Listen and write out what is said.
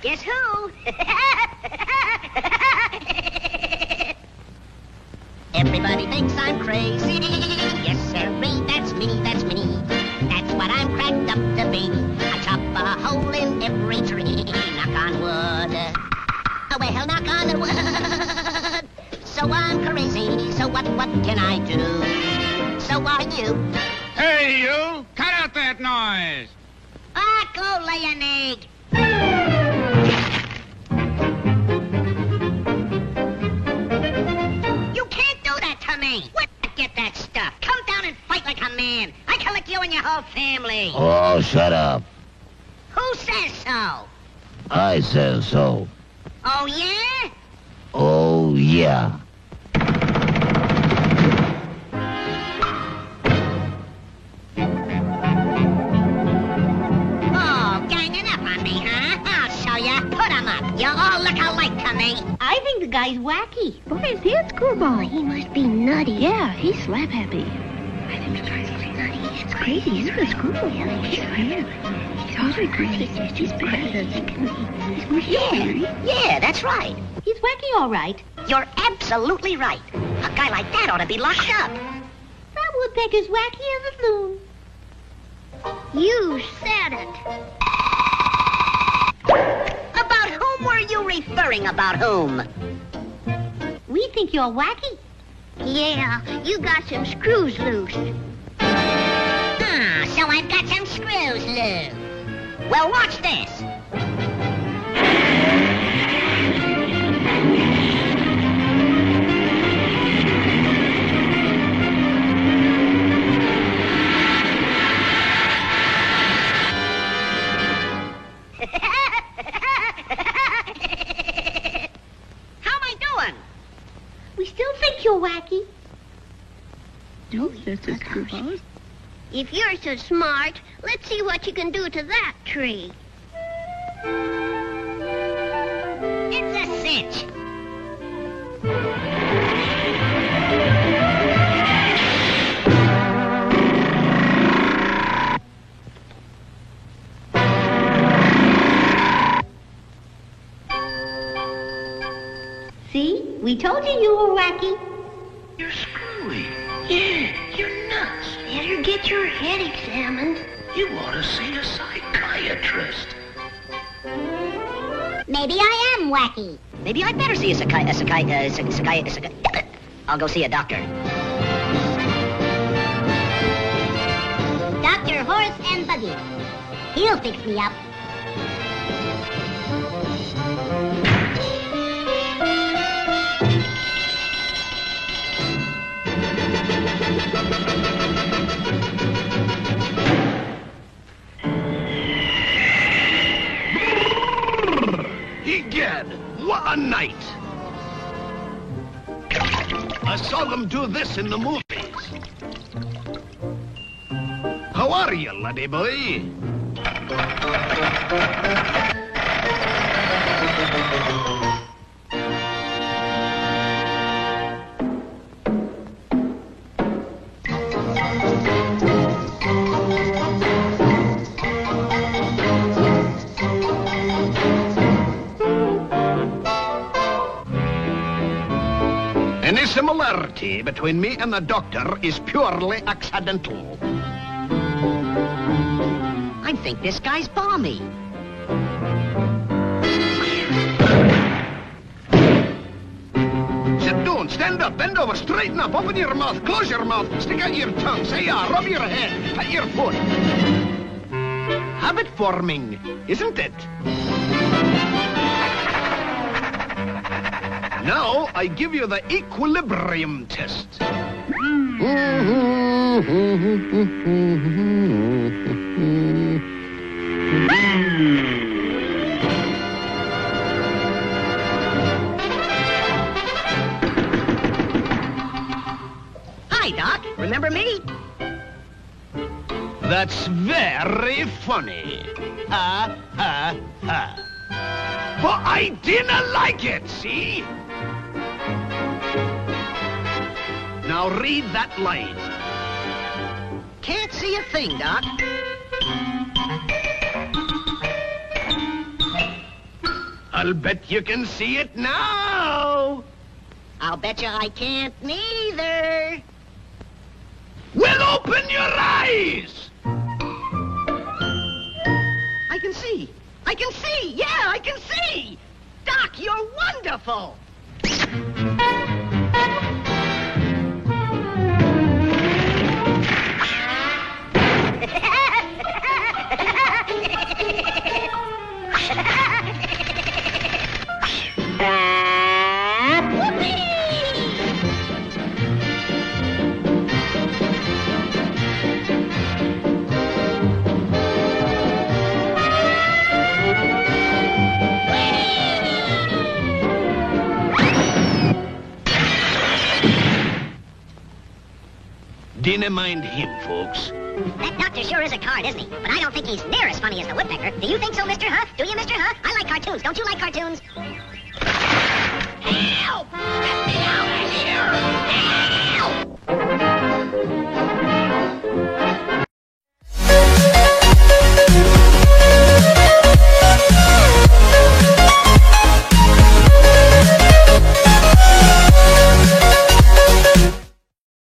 Guess who? Everybody thinks I'm crazy. Yes, sirree, that's me, that's me. That's what I'm cracked up to be. I chop a hole in every tree. Knock on wood. Oh, well, knock on wood. So I'm crazy, so what can I do? So are you. Hey, you! Cut out that noise! Ah, go lay an egg. You can't do that to me. Where did you get that stuff? Come down and fight like a man. I can lick you and your whole family. Oh, shut up. Who says so? I says so. Oh, yeah? Oh, yeah. Oh, ganging up on me, huh? I'll show ya. Put 'em up. You all look alike to me. I think the guy's wacky. Boy, his head's screwball. He must be nutty. Yeah, he's slap happy. I think the guy's really nutty. It's crazy. He's a screwball. Yeah, He's weird. He's always crazy. He's crazy. Yeah, that's right. He's wacky, all right. You're absolutely right. A guy like that ought to be locked up. That woodpecker's wacky as a loon. You said it. About whom were you referring? About whom? We think you're wacky. Yeah, you got some screws loose. Ah, so I've got some screws loose. Well, watch this. How am I doing? We still think you're wacky. No, that's a screwball. If you're so smart, let's see what you can do to that tree. It's a cinch. See? We told you were wacky. You're screwy. Yeah, you're nuts. Better get your head examined. You ought to see a psychiatrist. Maybe I am wacky. Maybe I'd better see a I'll go see a doctor. Dr. Horse and Buggy. He'll fix me up. Egad, what a night! I saw them do this in the movies. How are you, laddie boy? Any similarity between me and the doctor is purely accidental. I think this guy's balmy. Sit down, stand up, bend over, straighten up, open your mouth, close your mouth, stick out your tongue, say yeah, rub your head, pat your foot. Habit forming, isn't it? Now, I give you the equilibrium test. Hi, Doc. Remember me? That's very funny. Ha, ha, ha. But I didn't like it, see? Now read that line. Can't see a thing, Doc. I'll bet you can see it now. I'll bet you I can't neither. Well, open your eyes. I can see. I can see. Yeah, I can see. Doc, you're wonderful. Dinna mind him, folks. That doctor sure is a card, isn't he? But I don't think he's near as funny as the woodpecker. Do you think so, Mr. Huh? Do you, Mr. Huh? I like cartoons. Don't you like cartoons?